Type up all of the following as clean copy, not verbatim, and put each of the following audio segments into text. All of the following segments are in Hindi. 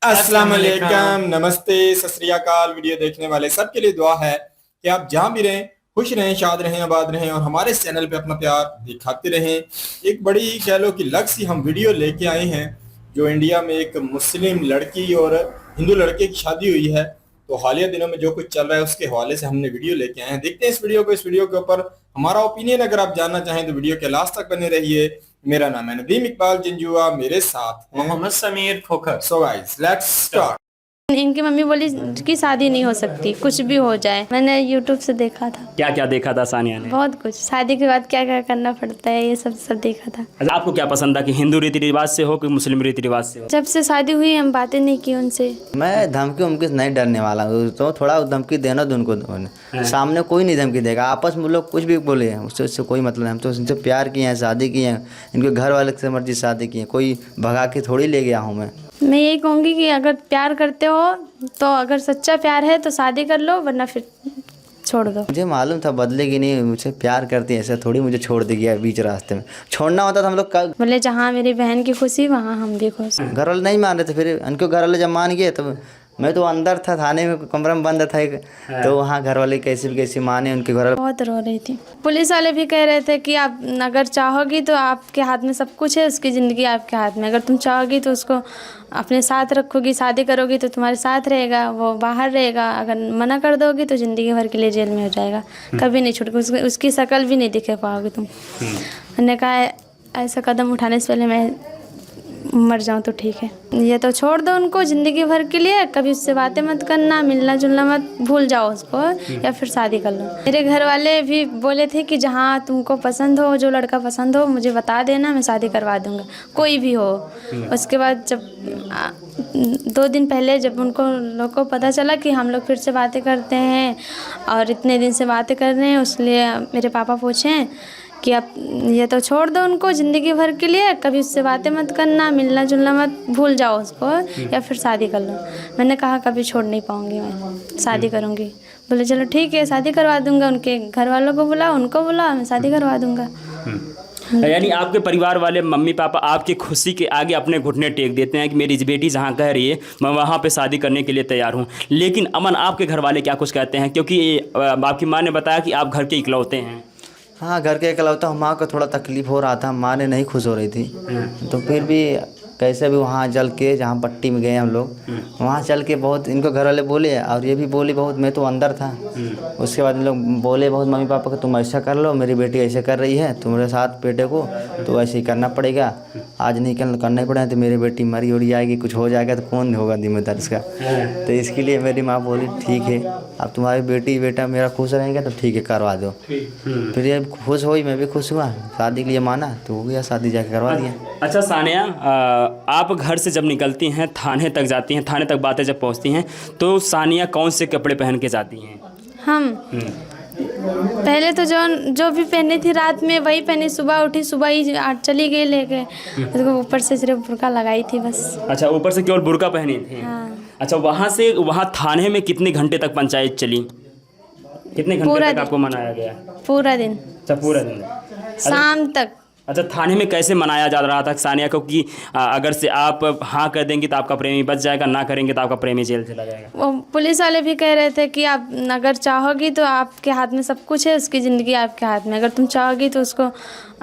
अस्सलाम वालेकुम, नमस्ते, सत श्री अकाल। वीडियो देखने वाले सबके लिए दुआ है कि आप जहां भी रहें खुश रहें, शाद रहें, आबाद रहें और हमारे चैनल पे अपना प्यार दिखाते रहें। एक बड़ी कह लो कि लग सी हम वीडियो लेके आए हैं जो इंडिया में एक मुस्लिम लड़की और हिंदू लड़के की शादी हुई है। तो हालिया दिनों में जो कुछ चल रहा है उसके हवाले से हमने वीडियो लेके आए हैं। देखते हैं इस वीडियो को। इस वीडियो के ऊपर हमारा ओपिनियन अगर आप जानना चाहें तो वीडियो के लास्ट तक बने रहिए। मेरा नाम है नदीम इकबाल जिंजुआ, मेरे साथ Mohammad Sameer Khokhar. So guys let's start. इनकी मम्मी बोली कि शादी नहीं हो सकती, कुछ भी हो जाए। मैंने यूट्यूब से देखा था, क्या क्या देखा था सानिया ने? बहुत कुछ। शादी के बाद क्या क्या करना पड़ता है ये सब देखा था। अच्छा, आपको क्या पसंद था कि हिंदू रीति रिवाज से हो कि मुस्लिम रीति रिवाज से हो? जब से शादी हुई हम बातें नहीं की उनसे। मैं धमकी उमकी से नहीं डरने वाला हूँ, तो थोड़ा धमकी देना दो उनको। सामने कोई नहीं धमकी देगा, आपस में लोग कुछ भी बोले उससे कोई मतलब नहीं। हम तो उनसे प्यार किए हैं, शादी की है, इनके घर वाले से मर्जी शादी की है, कोई भगा के थोड़ी ले गया हूँ मैं यही कहूँगी कि अगर प्यार करते हो तो अगर सच्चा प्यार है तो शादी कर लो, वरना फिर छोड़ दो। मुझे मालूम था बदलेगी नहीं, मुझे प्यार करती है, ऐसा थोड़ी मुझे छोड़ देगी बीच रास्ते में। छोड़ना होता तो हम लोग कल बोले जहाँ मेरी बहन की खुशी वहाँ हम भी खुश। घर वाले नहीं मान रहे थे, फिर उनके घर वाले जब मान गए तो मैं तो अंदर था, थाने में कमरे में बंद था एक, तो वहाँ घर वाले कैसे माने, उनके घर वाले बहुत रो रही थी। पुलिस वाले भी कह रहे थे कि आप अगर चाहोगी तो आपके हाथ में सब कुछ है, उसकी ज़िंदगी आपके हाथ में। अगर तुम चाहोगी तो उसको अपने साथ रखोगी, शादी करोगी तो तुम्हारे साथ रहेगा, वो बाहर रहेगा। अगर मना कर दोगी तो ज़िंदगी भर के लिए जेल में हो जाएगा, कभी नहीं छूटेगा, उसकी शक्ल भी नहीं दिखे पाओगे तुम। मैंने कहा ऐसा कदम उठाने से पहले मैं मर जाऊँ तो ठीक है। ये तो छोड़ दो उनको ज़िंदगी भर के लिए, कभी उससे बातें मत करना, मिलना जुलना मत, भूल जाओ उसको, या फिर शादी कर लो। मेरे घर वाले भी बोले थे कि जहाँ तुमको पसंद हो, जो लड़का पसंद हो मुझे बता देना, मैं शादी करवा दूँगा, कोई भी हो। उसके बाद जब 2 दिन पहले जब उनको लोग को पता चला कि हम लोग फिर से बातें करते हैं और इतने दिन से बातें कर रहे हैं, इसलिए मेरे पापा पूछें कि आप ये तो छोड़ दो उनको ज़िंदगी भर के लिए, कभी उससे बातें मत करना, मिलना जुलना मत, भूल जाओ उसको, या फिर शादी कर लो। मैंने कहा कभी छोड़ नहीं पाऊँगी, मैं शादी करूँगी। बोले चलो ठीक है, शादी करवा दूँगा। उनके घर वालों को बुला, उनको बुला, मैं शादी करवा दूँगा। यानी आपके परिवार वाले मम्मी पापा आपकी खुशी के आगे अपने घुटने टेक देते हैं कि मेरी बेटी जहाँ कह रही है मैं वहाँ पे शादी करने के लिए तैयार हूँ। लेकिन अमन, आपके घर वाले क्या कुछ कहते हैं? क्योंकि आपकी माँ ने बताया कि आप घर के इकलौते हैं। हाँ, घर के इकलौता। माँ को थोड़ा तकलीफ हो रहा था, माँ ने नहीं खुश हो रही थी, तो फिर भी कैसे भी वहाँ चल के, जहाँ पट्टी में गए हम लोग, वहाँ चल के बहुत इनको घर वाले बोले और ये भी बोली बहुत। मैं तो अंदर था। उसके बाद इन लोग बोले बहुत मम्मी पापा को, तुम ऐसा कर लो, मेरी बेटी ऐसे कर रही है, तुम्हारे साथ बेटे को तो ऐसे ही करना पड़ेगा, आज नहीं करना ही पड़ेगा, तो मेरी बेटी मरी उड़ जाएगी, कुछ हो जाएगा तो कौन होगा जिम्मेदार इसका। तो इसके लिए मेरी माँ बोली ठीक है, अब तुम्हारी बेटी बेटा मेरा खुश रहेंगे तो ठीक है, करवा दो। फिर ये खुश हुई, मैं भी खुश हुआ, शादी के लिए माना तो हो गया, शादी जाके करवा दिया। अच्छा सानिया, आप घर से जब निकलती हैं, थाने तक जाती हैं, थाने तक बातें जब पहुंचती हैं, तो सानिया कौन से कपड़े पहन के जाती हैं? हम पहले तो जो भी पहनी थी रात में वही पहनी, सुबह उठी सुबह ही चली गई लेके, उसको ऊपर से सिर्फ बुर्का लगाई थी बस। अच्छा, ऊपर से केवल बुर्का पहनी थी? हाँ। अच्छा, वहाँ से वहाँ थाने में कितने घंटे तक पंचायत चली? कितने घंटे तक आपको मनाया गया? पूरा दिन। अच्छा, पूरा दिन, शाम तक। अच्छा, थाने में कैसे मनाया जा रहा था सानिया को कि अगर से आप हाँ कर देंगी तो आपका प्रेमी बच जाएगा, ना करेंगे तो आपका प्रेमी जेल चला जाएगा? वो पुलिस वाले भी कह रहे थे कि आप अगर चाहोगी तो आपके हाथ में सब कुछ है, उसकी ज़िंदगी आपके हाथ में। अगर तुम चाहोगी तो उसको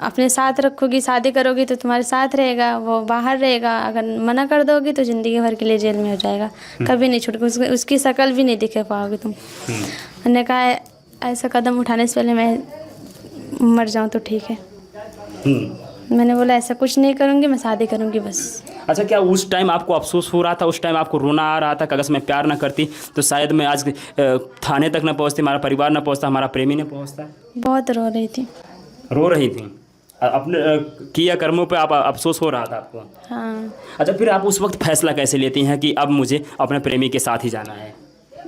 अपने साथ रखोगी, शादी करोगी तो तुम्हारे साथ रहेगा, वो बाहर रहेगा। अगर मना कर दोगी तो ज़िंदगी भर के लिए जेल में हो जाएगा, कभी नहीं छूटेगा, उसकी शक्ल भी नहीं दिखे पाओगे तुम। मैंने कहा ऐसा कदम उठाने से पहले मैं मर जाऊँ तो ठीक है। मैंने बोला ऐसा कुछ नहीं करूँगी, मैं शादी करूँगी बस। अच्छा, क्या उस टाइम आपको अफसोस हो रहा था? उस टाइम आपको रोना आ रहा था कि अगर मैं प्यार ना करती तो शायद मैं आज थाने तक ना पहुँचती, हमारा परिवार ना पहुँचता, हमारा प्रेमी ना पहुँचता? बहुत रो रही थी। रो रही थी? अपने किया कर्मों पे आप अफसोस हो रहा था आपको? हाँ। अच्छा, फिर आप उस वक्त फैसला कैसे लेती हैं कि अब मुझे अपने प्रेमी के साथ ही जाना है?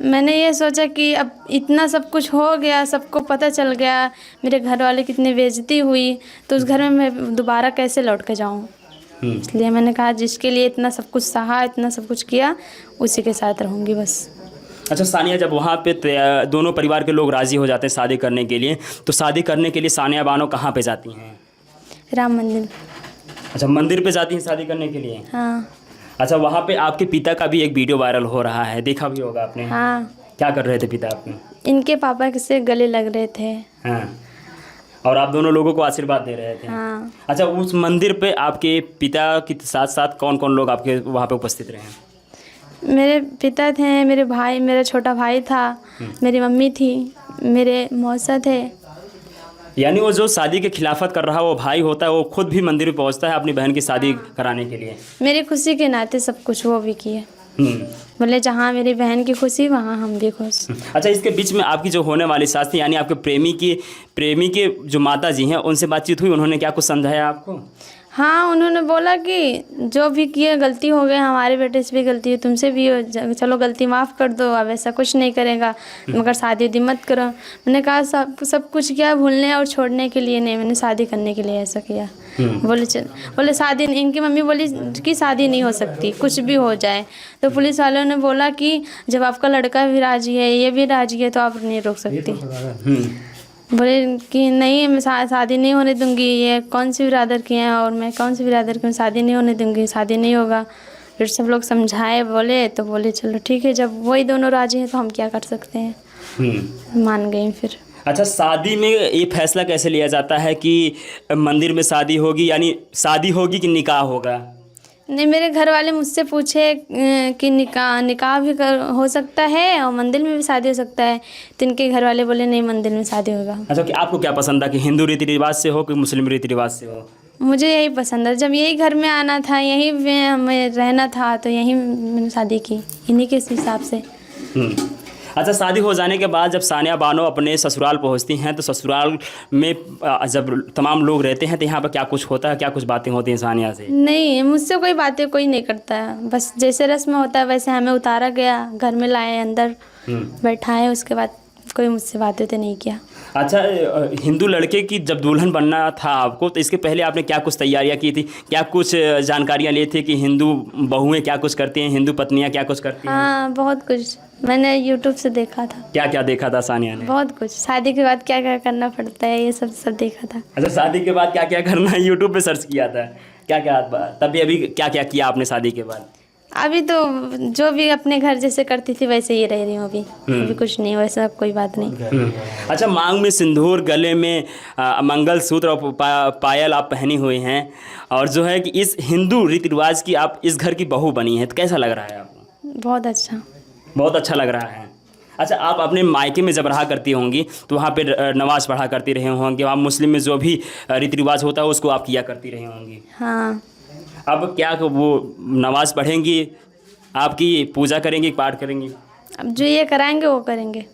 मैंने ये सोचा कि अब इतना सब कुछ हो गया, सबको पता चल गया, मेरे घर वाले कितनी बेइज्जती हुई, तो उस घर में मैं दोबारा कैसे लौट के जाऊँ। इसलिए मैंने कहा जिसके लिए इतना सब कुछ सहा, इतना सब कुछ किया, उसी के साथ रहूँगी बस। अच्छा सानिया, जब वहाँ पे दोनों परिवार के लोग राज़ी हो जाते हैं शादी करने के लिए, तो शादी करने के लिए सानिया बानो कहाँ पे जाती हैं? राम मंदिर। अच्छा, मंदिर पे जाती हैं शादी करने के लिए? हाँ। अच्छा, वहाँ पे आपके पिता का भी एक वीडियो वायरल हो रहा है, देखा भी होगा आपने। हाँ, क्या कर रहे थे पिता आपके? इनके पापा से गले लग रहे थे। हाँ, और आप दोनों लोगों को आशीर्वाद दे रहे थे। हाँ, अच्छा, उस मंदिर पे आपके पिता के साथ साथ कौन कौन लोग आपके वहाँ पे उपस्थित रहे? मेरे पिता थे, मेरे भाई, मेरा छोटा भाई था, मेरी मम्मी थी, मेरे मौसा थे। यानी वो जो शादी के खिलाफत कर रहा वो भाई होता है, वो खुद भी मंदिर में पहुँचता है अपनी बहन की शादी कराने के लिए। मेरी खुशी के नाते सब कुछ वो भी किए। हम्म। बोले जहाँ मेरी बहन की खुशी वहाँ हम भी खुश। अच्छा, इसके बीच में आपकी जो होने वाली सास थी, यानी आपके प्रेमी के जो माता जी हैं, उनसे बातचीत हुई? उन्होंने क्या कुछ समझाया आपको? हाँ, उन्होंने बोला कि जो भी किए गलती हो गई, हमारे बेटे से भी गलती है, तुमसे भी हो, चलो गलती माफ़ कर दो, अब ऐसा कुछ नहीं करेगा, मगर शादी उदी मत करो। मैंने कहा सब कुछ किया भूलने और छोड़ने के लिए नहीं, मैंने शादी करने के लिए ऐसा किया। बोले शादी, इनकी मम्मी बोली कि शादी नहीं हो सकती, कुछ भी हो जाए। तो पुलिस वालों ने बोला कि जब आपका लड़का भी राजी है, ये भी राजी है, तो आप नहीं रोक सकती। बोले कि नहीं, मैं शादी नहीं होने दूंगी, ये कौन सी बिरादर की हैं और मैं कौन सी बिरादर की हूँ, शादी नहीं होने दूंगी, शादी नहीं होगा। फिर सब लोग समझाए, बोले तो बोले चलो ठीक है, जब वही दोनों राजी हैं तो हम क्या कर सकते हैं। मान गई फिर। अच्छा, शादी में ये फैसला कैसे लिया जाता है कि मंदिर में शादी होगी, यानी शादी होगी कि निकाह होगा? नहीं, मेरे घर वाले मुझसे पूछे कि निकाह भी हो सकता है और मंदिर में भी शादी हो सकता है, तो इनके घर वाले बोले नहीं, मंदिर में शादी होगा। अच्छा, कि आपको क्या पसंद है कि हिंदू रीति रिवाज से हो कि मुस्लिम रीति रिवाज से हो? मुझे यही पसंद है, जब यही घर में आना था, यहीं में हमें रहना था, तो यहीं मैंने शादी की, इन्हीं के हिसाब से। अच्छा, शादी हो जाने के बाद जब सानिया बानो अपने ससुराल पहुंचती हैं, तो ससुराल में जब तमाम लोग रहते हैं, तो यहाँ पर क्या कुछ होता है, क्या कुछ बातें होती हैं सानिया से? नहीं, मुझसे कोई बातें कोई नहीं करता है, बस जैसे रस्म होता है वैसे हमें उतारा गया, घर में लाए, अंदर बैठाए, उसके बाद कोई मुझसे बातें तो नहीं किया। अच्छा, हिंदू लड़के की जब दुल्हन बनना था आपको, तो इसके पहले आपने क्या कुछ तैयारियां की थी? क्या कुछ जानकारियां ली थी कि हिंदू बहुएं क्या कुछ करती हैं, हिंदू पत्नियां क्या कुछ करती हैं? हाँ, बहुत कुछ मैंने यूट्यूब से देखा था। क्या क्या देखा था सानिया ने? बहुत कुछ, शादी के बाद क्या क्या करना पड़ता है, ये सब देखा था। अच्छा, शादी के बाद क्या क्या करना है यूट्यूब पे सर्च किया था? क्या क्या तभी अभी क्या क्या किया आपने शादी के बाद? अभी तो जो भी अपने घर जैसे करती थी वैसे ही रह रही हूँ अभी कुछ नहीं, वैसा कोई बात नहीं। अच्छा, मांग में सिंदूर, गले में मंगलसूत्र और पायल आप पहनी हुई हैं, और जो है कि इस हिंदू रीति रिवाज की आप इस घर की बहू बनी है, तो कैसा लग रहा है आपको? बहुत अच्छा। बहुत अच्छा लग रहा है। अच्छा, आप अपने मायके में जब रहा करती होंगी तो वहाँ पे नमाज़ पढ़ा करती रहे होंगे, वहाँ मुस्लिम में जो भी रीति रिवाज होता है उसको आप किया करती रही होंगी। हाँ। अब क्या वो नमाज़ पढ़ेंगी, आपकी पूजा करेंगी, पाठ करेंगी? अब जो ये कराएंगे वो करेंगे।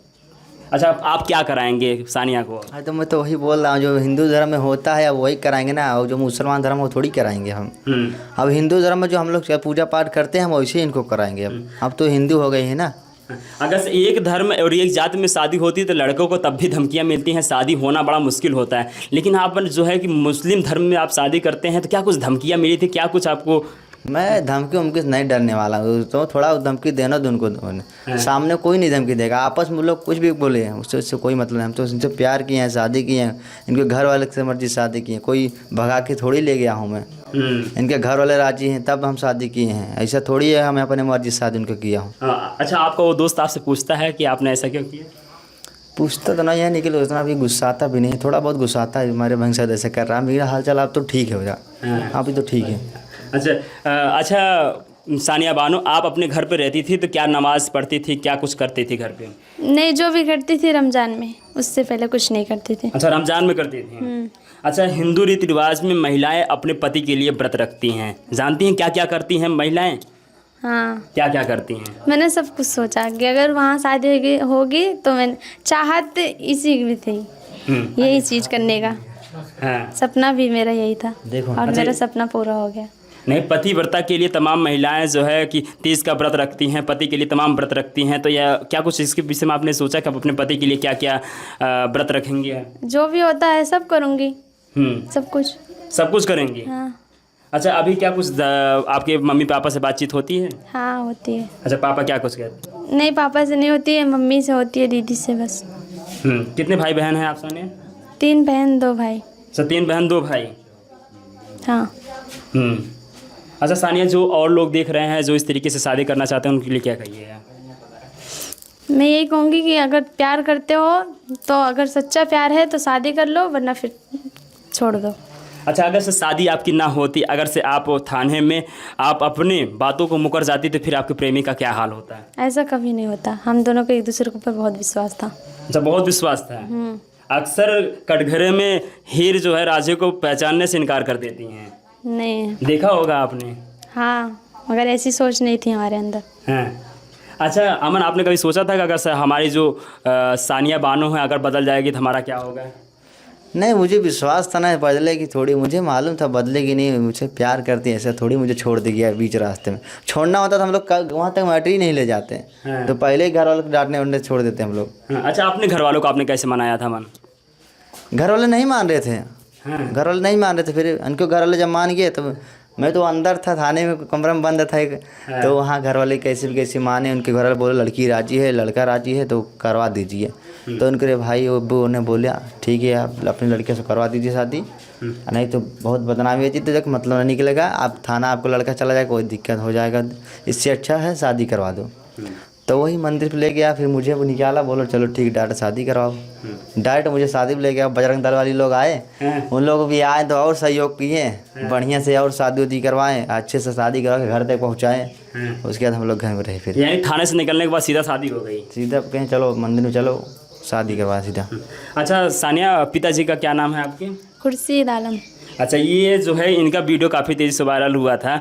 अच्छा, आप क्या कराएंगे सानिया को? हाँ, तो मैं तो वही बोल रहा हूँ, जो हिंदू धर्म में होता है अब वही कराएंगे ना, और जो मुसलमान धर्म है वो थोड़ी कराएंगे हम। अब हिंदू धर्म में जो हम लोग पूजा पाठ करते हैं हम वैसे ही इनको कराएंगे। अब तो हिंदू हो गए हैं ना। अगर से एक धर्म और एक जात में शादी होती तो लड़कों को तब भी धमकियां मिलती हैं, शादी होना बड़ा मुश्किल होता है, लेकिन आप जो है कि मुस्लिम धर्म में आप शादी करते हैं, तो क्या कुछ धमकियां मिली थी, क्या कुछ आपको? मैं धमकी उमकी से नहीं डरने वाला हूँ, तो थोड़ा धमकी देना दो उनको। सामने कोई नहीं धमकी देगा, आपस में लोग कुछ भी बोले हैं उससे कोई मतलब नहीं। हम तो उनसे प्यार किए हैं, शादी की है, इनके घर वाले से मर्जी शादी की है, कोई भगा के थोड़ी ले गया हूँ मैं। इनके घर वाले राजी हैं तब हम शादी किए हैं, ऐसा थोड़ी है हमें अपने मर्जी शादी उनको किया हूँ। अच्छा, आपका वो दोस्त आपसे पूछता है कि आपने ऐसा क्यों किया? पूछता तो नहीं है, निकल उतना भी गुस्साता भी नहीं, थोड़ा बहुत गुस्साता है, हमारे भंग शायद ऐसे कर रहा है, मेरा हाल चाल आप तो ठीक है हो जा, आप भी तो ठीक है। अच्छा, सानिया बानो, आप अपने घर पे रहती थी तो क्या नमाज़ पढ़ती थी, क्या कुछ करती थी घर पे? नहीं, जो भी करती थी रमज़ान में, उससे पहले कुछ नहीं करती थी। अच्छा, रमज़ान में करती थी। अच्छा, हिंदू रीति रिवाज में महिलाएं अपने पति के लिए व्रत रखती हैं, जानती हैं क्या क्या करती हैं महिलाएं? हाँ, क्या क्या करती हैं? मैंने सब कुछ सोचा कि अगर वहाँ शादी होगी तो मैं चाहत इसी की थी, यही चीज़ करने का। हाँ। सपना भी मेरा यही था देखो, और मेरा सपना पूरा हो गया। नहीं, पतिव्रता के लिए तमाम महिलाएं जो है कि 30 का व्रत रखती हैं, पति के लिए तमाम व्रत रखती हैं, तो यह क्या कुछ इसके विषय में आपने सोचा कि आप अपने पति के लिए क्या क्या व्रत रखेंगे? जो भी होता है सब करूँगी, सब कुछ करेंगी। हाँ। अच्छा, अभी क्या कुछ आपके मम्मी पापा से बातचीत होती है? हाँ, होती है। अच्छा, पापा क्या कुछ कहते? नहीं, पापा से नहीं होती है, मम्मी से होती है, दीदी से बस। कितने भाई बहन हैं आप सानिया? 3 बहन 2 भाई। अच्छा, 3 बहन 2 भाई। हाँ। अच्छा सानिया, जो और लोग देख रहे हैं जो इस तरीके से शादी करना चाहते हैं उनके लिए क्या कहिएगा? मैं यही कहूँगी कि अगर प्यार करते हो तो अगर सच्चा प्यार है तो शादी कर लो, वरना फिर छोड़ दो। अच्छा, अगर से शादी आपकी ना होती, अगर से आप थाने में आप अपने बातों को मुकर जाती, तो फिर आपके प्रेमी का क्या हाल होता? ऐसा कभी नहीं होता, हम दोनों को एक दूसरे के ऊपर बहुत विश्वास था। अच्छा, बहुत विश्वास था। अक्सर कटघरे में हीर जो है राजे को पहचानने से इनकार कर देती हैं, नहीं। देखा होगा आपने। हाँ, मगर ऐसी सोच नहीं थी हमारे अंदर। हैं। अच्छा अमन, आपने कभी सोचा था कि अगर से हमारी जो सानिया बानो है अगर बदल जाएगी तो हमारा क्या होगा? नहीं, मुझे विश्वास था ना बदलेगी थोड़ी, मुझे मालूम था बदलेगी नहीं, मुझे प्यार करती है, ऐसा थोड़ी मुझे छोड़ देगी यार बीच रास्ते में। छोड़ना होता तो हम लोग वहाँ तक मैटर ही नहीं ले जाते, तो पहले ही घर वालों को डांटने वाटने छोड़ देते हम लोग। अच्छा, अपने घर वालों को आपने कैसे मनाया था अमन? घर वाले नहीं मान रहे थे, घर वाले नहीं मान रहे थे, फिर उनको घर वाले जब मान गए तो मैं तो अंदर था, थाने में कमरे में बंद था एक, तो वहाँ घर वाले कैसे भी कैसे माने, उनके घर वाले बोले लड़की राजी है, लड़का राजी है तो करवा दीजिए। तो उनके भाई अब्बू ने बोला ठीक है आप अपनी लड़के से करवा दीजिए शादी, नहीं तो बहुत बदनामी है जी, तो जब मतलब नहीं निकलेगा, आप थाना आपको लड़का चला जाएगा, कोई दिक्कत हो जाएगा, इससे अच्छा है शादी करवा दो। तो वही मंदिर पे ले गया, फिर मुझे वो निकाला, बोलो चलो ठीक डायरेक्ट शादी करवाओ। डायरेक्ट मुझे शादी पे ले गया, बजरंग दल वाले लोग आए, उन लोग भी आए तो और सहयोग किए, बढ़िया से और शादी उदी करवाएं, अच्छे से शादी करवा के घर तक पहुँचाएँ। उसके बाद हम लोग घर में रहे, फिर यानी थाने से निकलने के बाद सीधा शादी हो गई? सीधा कहें चलो मंदिर में चलो शादी करवा सीधा। अच्छा सानिया, पिताजी का क्या नाम है आपके? खुर्शीद आलम। अच्छा, ये जो है इनका वीडियो काफ़ी तेज़ी से वायरल हुआ था,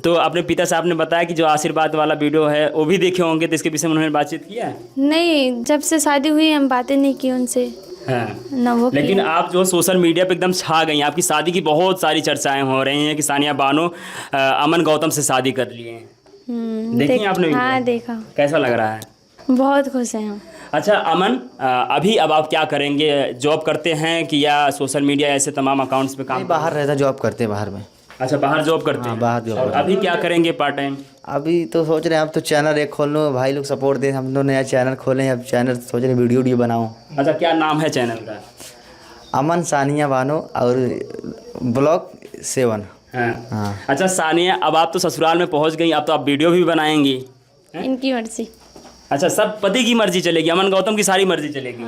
तो अपने पिता साहब ने बताया कि जो आशीर्वाद वाला वीडियो है वो भी देखे होंगे, तो इसके विषय में उन्होंने बातचीत किया? नहीं, जब से शादी हुई हम बातें नहीं की उनसे, हाँ। ना वो लेकिन किया। आप जो सोशल मीडिया पे एकदम छा गई, आपकी शादी की बहुत सारी चर्चाएं हो रही हैं कि सानिया बानो अमन गौतम से शादी कर लिए हैं। देखी आपने? हाँ देखा। कैसा लग रहा है? बहुत खुश हैं हम। अच्छा अमन, अभी अब आप क्या करेंगे? जॉब करते हैं कि या सोशल मीडिया ऐसे तमाम अकाउंट्स पे काम? बाहर रहता, जॉब करते बाहर में। अच्छा, बाहर जॉब करते हैं? बाहर जॉब। और अभी क्या करेंगे पार्ट टाइम? अभी तो सोच रहे हैं अब तो चैनल एक खोल लो, भाई लोग सपोर्ट दें, हम लोग नया चैनल खोलें, अब चैनल सोच रहे हैं वीडियो बनाऊँ। अच्छा, क्या नाम है चैनल का? अमन सानिया बानो और ब्लॉग 7। हाँ। अच्छा सानिया, अब आप तो ससुराल में पहुंच गई, अब तो आप वीडियो भी बनाएंगी? इनकी मर्जी। अच्छा, सब पति की मर्जी चलेगी, अमन गौतम की सारी मर्जी चलेगी?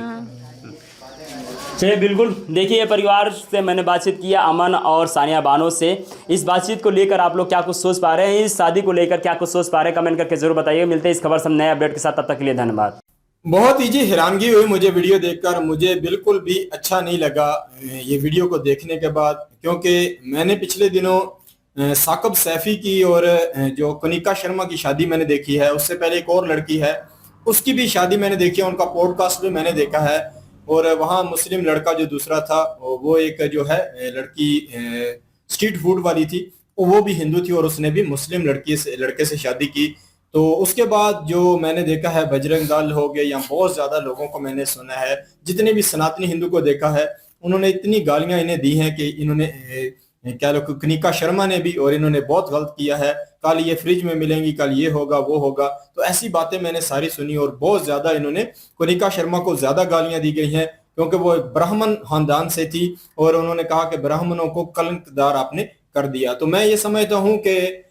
चलिए, बिल्कुल। देखिए, परिवार से मैंने बातचीत किया अमन और सानिया बानो से। इस बातचीत को लेकर आप लोग क्या कुछ सोच पा रहे हैं, इस शादी को लेकर क्या कुछ सोच पा रहे हैं, कमेंट करके जरूर बताइए। मिलते हैं इस खबर से नए अपडेट के साथ, तब तक के लिए धन्यवाद। बहुत ही जी हैरानगी हुई मुझे वीडियो देखकर, मुझे बिल्कुल भी अच्छा नहीं लगा ये वीडियो को देखने के बाद, क्योंकि मैंने पिछले दिनों साकब सैफी की और जो कनिका शर्मा की शादी मैंने देखी है, उससे पहले एक और लड़की है उसकी भी शादी मैंने देखी है, उनका पॉडकास्ट भी मैंने देखा है। और वहाँ मुस्लिम लड़का जो दूसरा था वो एक जो है लड़की स्ट्रीट फूड वाली थी, वो भी हिंदू थी और उसने भी मुस्लिम लड़के से शादी की। तो उसके बाद जो मैंने देखा है बजरंग दल हो गए या बहुत ज्यादा लोगों को मैंने सुना है, जितने भी सनातनी हिंदू को देखा है, उन्होंने इतनी गालियां इन्हें दी हैं कि इन्होंने क्या लोग कनिका शर्मा ने भी, और इन्होंने बहुत गलत किया है, कल ये फ्रिज में मिलेंगी, कल ये होगा वो होगा, तो ऐसी बातें मैंने सारी सुनी। और बहुत ज्यादा इन्होंने कनिका शर्मा को ज्यादा गालियां दी गई हैं, क्योंकि वो ब्राह्मण खानदान से थी और उन्होंने कहा कि ब्राह्मणों को कलंकदार आपने कर दिया। तो मैं ये समझता हूँ कि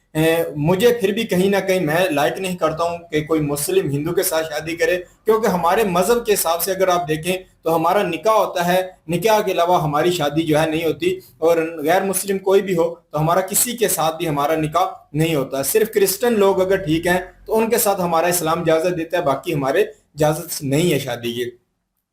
मुझे फिर भी कहीं ना कहीं मैं लाइक नहीं करता हूं कि कोई मुस्लिम हिंदू के साथ शादी करे, क्योंकि हमारे मजहब के हिसाब से अगर आप देखें तो हमारा निकाह होता है, निकाह के अलावा हमारी शादी जो है नहीं होती, और गैर मुस्लिम कोई भी हो तो हमारा किसी के साथ भी हमारा निकाह नहीं होता। सिर्फ क्रिश्चियन लोग अगर ठीक हैं तो उनके साथ हमारा इस्लाम इजाजत देता है, बाकी हमारे इजाजत नहीं है शादी की।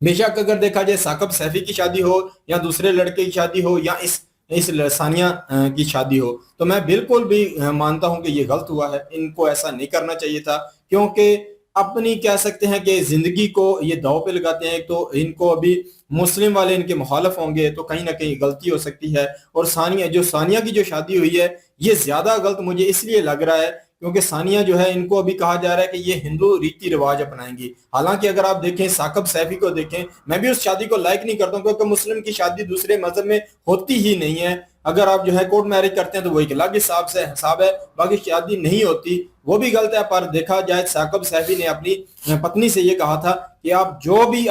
बेशक अगर देखा जाए साकब सैफी की शादी हो या दूसरे लड़के की शादी हो या इस सानिया की शादी हो, तो मैं बिल्कुल भी मानता हूं कि ये गलत हुआ है, इनको ऐसा नहीं करना चाहिए था, क्योंकि अपनी कह सकते हैं कि जिंदगी को ये दांव पे लगाते हैं। तो इनको अभी मुस्लिम वाले इनके मुखालिफ होंगे तो कहीं ना कहीं गलती हो सकती है। और सानिया की जो शादी हुई है ये ज्यादा गलत मुझे इसलिए लग रहा है क्योंकि सानिया जो है, इनको अभी कहा जा रहा है कि ये हिंदू रीति रिवाज अपनाएंगी। हालांकि अगर आप देखें साकब सैफी को देखें, मैं भी उस शादी को लाइक नहीं करता हूं, क्योंकि मुस्लिम की शादी दूसरे मजहब में होती ही नहीं है। अगर आप जो है कोर्ट मैरिज करते हैं तो वो एक अलग हिसाब है, बाकी शादी नहीं होती, वो भी गलत है। पर देखा जाए साकब सैफी ने अपनी पत्नी से ये कहा था कि आप जो भी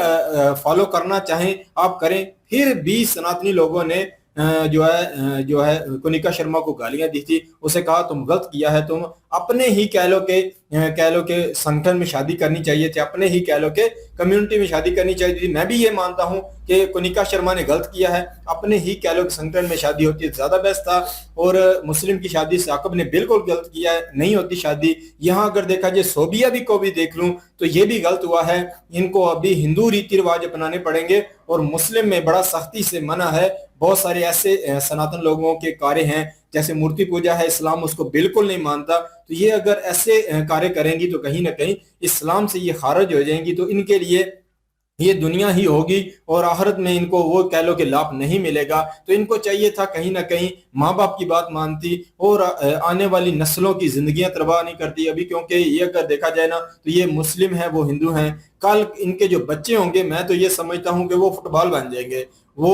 फॉलो करना चाहें आप करें, फिर भी सनातनी लोगों ने जो है कनिका शर्मा को गालियां दी थी, उसे कहा तुम गलत किया है, तुम अपने ही कह लो के संगठन में शादी करनी चाहिए थी, अपने ही कह लो के कम्युनिटी में शादी करनी चाहिए थी। मैं भी ये मानता हूं कि कनिका शर्मा ने गलत किया है, अपने ही कह लो के संगठन में शादी होती है ज्यादा बेस्ट था। और मुस्लिम की शादी साकिब ने बिल्कुल गलत किया है, नहीं होती शादी। यहाँ अगर देखा जाए सोबिया भी को भी देख लूं तो ये भी गलत हुआ है। इनको अभी हिंदू रीति रिवाज अपनाने पड़ेंगे और मुस्लिम में बड़ा सख्ती से मना है। बहुत सारे ऐसे सनातन लोगों के कार्य हैं, जैसे मूर्ति पूजा है, इस्लाम उसको बिल्कुल नहीं मानता। तो ये अगर ऐसे कार्य करेंगी तो कहीं ना कहीं इस्लाम से ये खारिज हो जाएंगी, तो इनके लिए ये दुनिया ही होगी और आखिरत में इनको वो कह लो कि लाभ नहीं मिलेगा। तो इनको चाहिए था कहीं ना कहीं माँ बाप की बात मानती और आने वाली नस्लों की जिंदगियां तबाह नहीं करती अभी, क्योंकि ये अगर देखा जाए ना तो ये मुस्लिम है, वो हिंदू हैं। कल इनके जो बच्चे होंगे, मैं तो ये समझता हूँ कि वो फुटबॉल बन जाएंगे। वो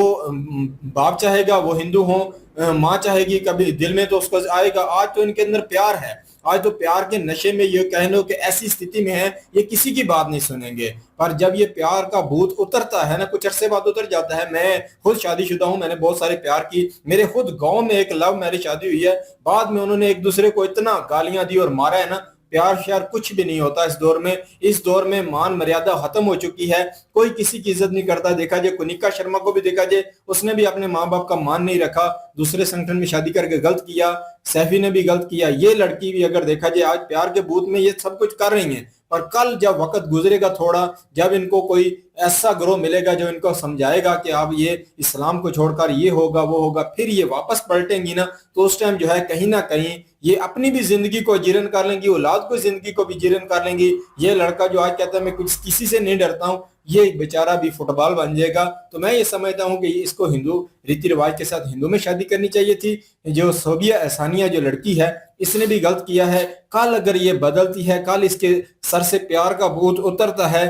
बाप चाहेगा वो हिंदू हो, माँ चाहेगी, कभी दिल में तो उसको आएगा। आज तो इनके अंदर प्यार है, आज तो प्यार के नशे में ये कह लो कि ऐसी स्थिति में है ये किसी की बात नहीं सुनेंगे। पर जब ये प्यार का भूत उतरता है ना, कुछ अरसे बाद उतर जाता है। मैं खुद शादीशुदा हूं, मैंने बहुत सारे प्यार की। मेरे खुद गांव में एक लव मैरिज शादी हुई है, बाद में उन्होंने एक दूसरे को इतना गालियां दी और मारा है ना। प्यार श्यार कुछ भी नहीं होता इस दौर में। इस दौर में मान मर्यादा खत्म हो चुकी है, कोई किसी की इज्जत नहीं करता। देखा जाए कनिका शर्मा को भी देखा जाए, उसने भी अपने माँ बाप का मान नहीं रखा, दूसरे संगठन में शादी करके गलत किया। सैफी ने भी गलत किया। ये लड़की भी अगर देखा जाए आज प्यार के भूत में ये सब कुछ कर रही है, पर कल जब वक्त गुजरेगा थोड़ा, जब इनको कोई ऐसा ग्रोह मिलेगा जो इनको समझाएगा कि अब ये इस्लाम को छोड़कर ये होगा वो होगा, फिर ये वापस पलटेंगी ना, तो उस टाइम जो है कहीं ना कहीं ये अपनी भी जिंदगी को जीर्ण कर लेंगी, औलाद को जिंदगी को भी जीर्ण कर लेंगी। ये लड़का जो आज कहता है मैं कुछ किसी से नहीं डरता हूँ, ये बेचारा भी फुटबॉल बन जाएगा। तो मैं ये समझता हूँ कि इसको हिंदू रीति रिवाज के साथ हिंदू में शादी करनी चाहिए थी। जो सोबिया एहसानिया जो लड़की है, इसने भी गलत किया है। कल अगर ये बदलती है, कल इसके सर से प्यार का भूत उतरता है,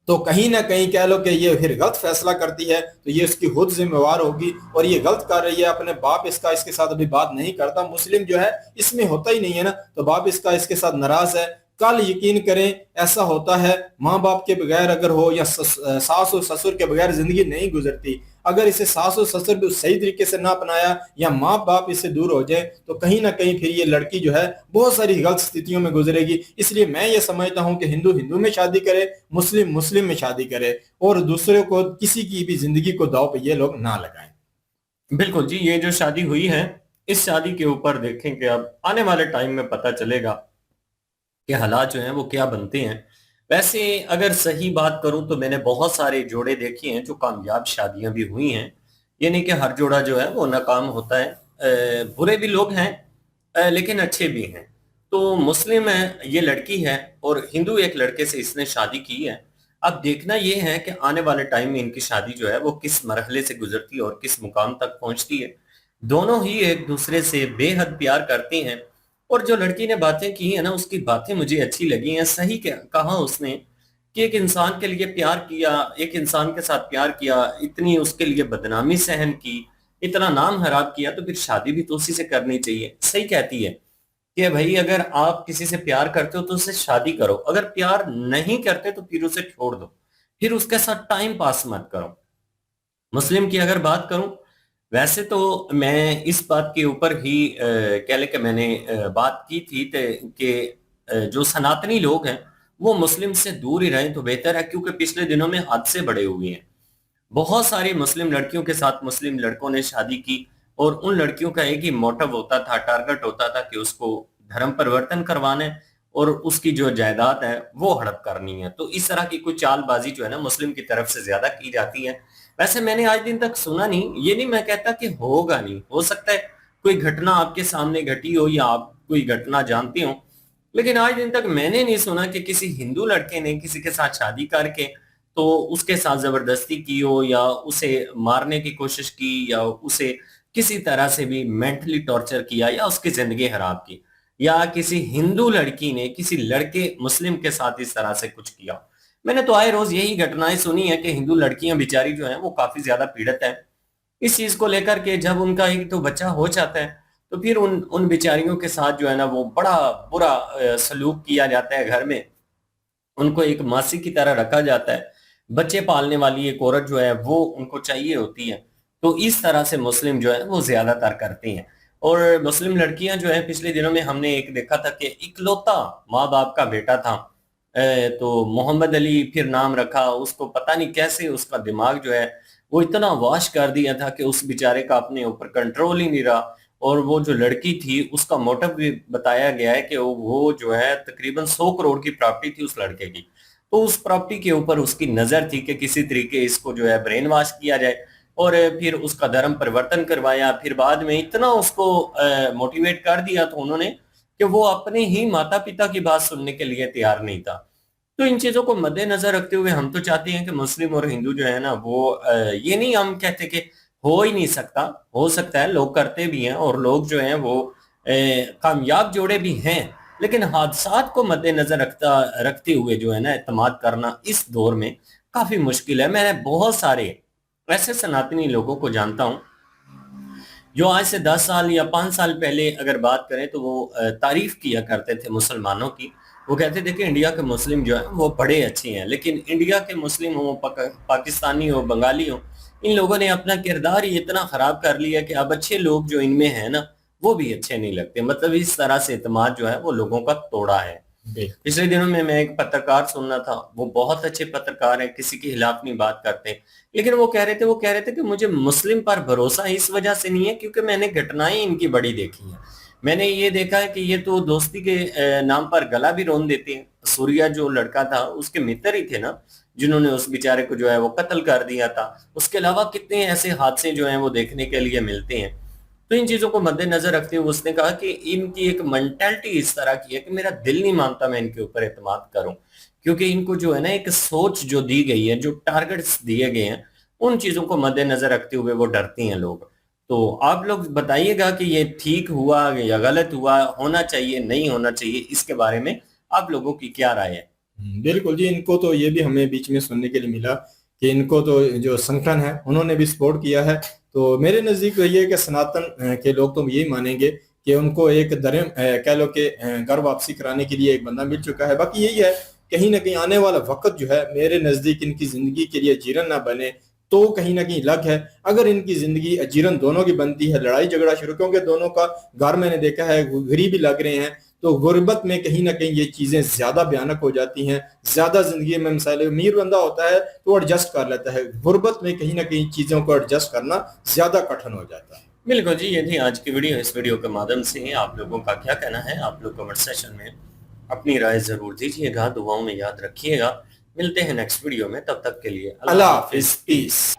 तो कहीं ना कहीं कह लो कि ये फिर गलत फैसला करती है, तो ये उसकी खुद जिम्मेवार होगी। और ये गलत कर रही है, अपने बाप इसका इसके साथ अभी बात नहीं करता, मुस्लिम जो है इसमें होता ही नहीं है ना, तो बाप इसका इसके साथ नाराज है। कल यकीन करें ऐसा होता है, माँ बाप के बगैर अगर हो या सास और ससुर के बगैर जिंदगी नहीं गुजरती। अगर इसे सास और ससुर भी सही तरीके से ना अपनाया या माँ बाप इससे दूर हो जाए, तो कहीं ना कहीं फिर ये लड़की जो है बहुत सारी गलत स्थितियों में गुजरेगी। इसलिए मैं ये समझता हूँ कि हिंदू हिंदू में शादी करे, मुस्लिम मुस्लिम में शादी करे, और दूसरे को किसी की भी जिंदगी को दांव पे ये लोग ना लगाएं। बिल्कुल जी, ये जो शादी हुई है, इस शादी के ऊपर देखेंगे अब आने वाले टाइम में पता चलेगा कि हालात जो हैं वो क्या बनते हैं। वैसे अगर सही बात करूं तो मैंने बहुत सारे जोड़े देखे हैं जो कामयाब शादियां भी हुई हैं। ये नहीं कि हर जोड़ा जो है वो नाकाम होता है। बुरे भी लोग हैं, लेकिन अच्छे भी हैं। तो मुस्लिम है ये लड़की है और हिंदू एक लड़के से इसने शादी की है। अब देखना ये है कि आने वाले टाइम में इनकी शादी जो है वो किस मरहले से गुजरती है और किस मुकाम तक पहुंचती है। दोनों ही एक दूसरे से बेहद प्यार करती हैं। और जो लड़की ने बातें की है ना, उसकी बातें मुझे अच्छी लगी हैं। सही कहा उसने कि एक इंसान के लिए प्यार किया, एक इंसान के साथ प्यार किया, इतनी उसके लिए बदनामी सहन की, इतना नाम खराब किया, तो फिर शादी भी तो उसी से करनी चाहिए। सही कहती है कि भाई अगर आप किसी से प्यार करते हो तो उससे शादी करो, अगर प्यार नहीं करते तो फिर उसे छोड़ दो, फिर उसके साथ टाइम पास मत करो। मुस्लिम की अगर बात करूं, वैसे तो मैं इस बात के ऊपर ही कह ले कि मैंने बात की थी कि जो सनातनी लोग हैं वो मुस्लिम से दूर ही रहें तो बेहतर है, क्योंकि पिछले दिनों में हादसे बढ़े हुए हैं। बहुत सारी मुस्लिम लड़कियों के साथ मुस्लिम लड़कों ने शादी की और उन लड़कियों का एक ही मोटिव होता था, टारगेट होता था कि उसको धर्म परिवर्तन करवाना है और उसकी जो जायदाद है वो हड़प करनी है। तो इस तरह की कोई चालबाजी जो है ना मुस्लिम की तरफ से ज्यादा की जाती है। वैसे मैंने आज दिन तक सुना नहीं, ये नहीं मैं कहता कि होगा नहीं, हो सकता है कोई घटना आपके सामने घटी हो या आप कोई घटना जानते हो, लेकिन आज दिन तक मैंने नहीं सुना कि किसी हिंदू लड़के ने किसी के साथ शादी करके तो उसके साथ जबरदस्ती की हो या उसे मारने की कोशिश की या उसे किसी तरह से भी मेंटली टॉर्चर किया या उसकी जिंदगी खराब की, या किसी हिंदू लड़की ने किसी लड़के मुस्लिम के साथ इस तरह से कुछ किया। मैंने तो आए रोज यही घटनाएं सुनी है कि हिंदू लड़कियां बेचारी जो है वो काफी ज्यादा पीड़ित है इस चीज को लेकर के। जब उनका एक तो बच्चा हो जाता है तो फिर उन बेचारियों के साथ जो है ना वो बड़ा बुरा सलूक किया जाता है घर में। उनको एक मासी की तरह रखा जाता है। बच्चे पालने वाली एक औरत जो है वो उनको चाहिए होती है, तो इस तरह से मुस्लिम जो है वो ज्यादातर करती हैं। और मुस्लिम लड़कियां जो है, पिछले दिनों में हमने एक देखा था कि इकलौता माँ बाप का बेटा था, तो मोहम्मद अली फिर नाम रखा उसको, पता नहीं कैसे उसका दिमाग जो है वो इतना वाश कर दिया था कि उस बेचारे का अपने ऊपर कंट्रोल ही नहीं रहा। और वो जो लड़की थी उसका मोटिव भी बताया गया है कि वो जो है तकरीबन 100 करोड़ की प्रॉपर्टी थी उस लड़के की। तो उस प्रॉपर्टी के ऊपर उसकी नजर थी कि किसी तरीके इसको जो है ब्रेन वॉश किया जाए, और फिर उसका धर्म परिवर्तन करवाया। फिर बाद में इतना उसको मोटिवेट कर दिया तो उन्होंने कि वो अपने ही माता पिता की बात सुनने के लिए तैयार नहीं था। तो इन चीजों को मद्देनजर रखते हुए हम तो चाहते हैं कि मुस्लिम और हिंदू जो है ना वो ये नहीं हम कहते कि हो ही नहीं सकता, हो सकता है, लोग करते भी हैं और लोग जो हैं वो कामयाब जोड़े भी हैं, लेकिन हादसात को मद्देनजर रखते हुए जो है ना एतमाद करना इस दौर में काफी मुश्किल है। मैंने बहुत सारे ऐसे सनातनी लोगों को जानता हूं जो आज से 10 साल या 5 साल पहले अगर बात करें तो वो तारीफ किया करते थे मुसलमानों की। वो कहते थे कि इंडिया के मुस्लिम जो है वो बड़े अच्छे हैं, लेकिन इंडिया के मुस्लिम हो, पाकिस्तानी हो, बंगाली हो, इन लोगों ने अपना किरदार ही इतना खराब कर लिया कि अब अच्छे लोग जो इनमें हैं ना वो भी अच्छे नहीं लगते। मतलब इस तरह से एतमाद जो है वो लोगों का तोड़ा है। पिछले दिनों में मैं एक पत्रकार सुनना था, वो बहुत अच्छे पत्रकार हैं, किसी के खिलाफ नहीं बात करते, लेकिन वो कह रहे थे कि मुझे मुस्लिम पर भरोसा इस वजह से नहीं है क्योंकि मैंने घटनाएं इनकी बड़ी देखी हैं। मैंने ये देखा है कि ये तो दोस्ती के नाम पर गला भी रोन देते हैं। सूर्या जो लड़का था उसके मित्र ही थे ना जिन्होंने उस बेचारे को जो है वो कत्ल कर दिया था। उसके अलावा कितने ऐसे हादसे जो हैं वो देखने के लिए मिलते हैं। तो इन चीजों को मद्देनजर रखते हुए उसने कहा कि इनकी एक मेंटालिटी इस तरह की है कि मेरा दिल नहीं मानता मैं इनके ऊपर एतमाद करूं, क्योंकि इनको जो है ना एक सोच जो दी गई है, जो टारगेट्स दिए गए हैं, उन चीजों को मद्देनजर रखते हुए वो डरती हैं लोग। तो आप लोग बताइएगा कि ये ठीक हुआ या गलत हुआ, होना चाहिए नहीं होना चाहिए, इसके बारे में आप लोगों की क्या राय है? बिल्कुल जी, इनको तो ये भी हमें बीच में सुनने के लिए मिला कि इनको तो जो संगठन है उन्होंने भी सपोर्ट किया है। तो मेरे नज़दीक ये है कि सनातन के लोग तो यही मानेंगे कि उनको एक धर्म कह लो कि घर वापसी कराने के लिए एक बंदा मिल चुका है। बाकी यही है, कहीं ना कहीं आने वाला वक्त जो है मेरे नज़दीक इनकी ज़िंदगी के लिए जीरन ना बने तो कहीं ना कहीं लग है। अगर इनकी ज़िंदगी जीरन दोनों की बनती है, लड़ाई झगड़ा शुरू, क्योंकि दोनों का घर मैंने देखा है गरीबी लग रहे हैं, तो गुर्बत में कहीं ना कहीं ये चीजें ज्यादा भयानक हो जाती हैं। ज्यादा जिंदगी में मिसाल अमीर बंदा होता है तो एडजस्ट कर लेता है, गुर्बत में कहीं ना कहीं चीजों को एडजस्ट करना ज्यादा कठिन हो जाता है। बिल्कुल जी, ये थी आज की वीडियो। इस वीडियो के माध्यम से आप लोगों का क्या कहना है आप लोग कमेंट सेशन में अपनी राय जरूर दीजिएगा, दुआओं में याद रखिएगा। मिलते हैं नेक्स्ट वीडियो में, तब तक के लिए अल्लाह हाफिज, पीस।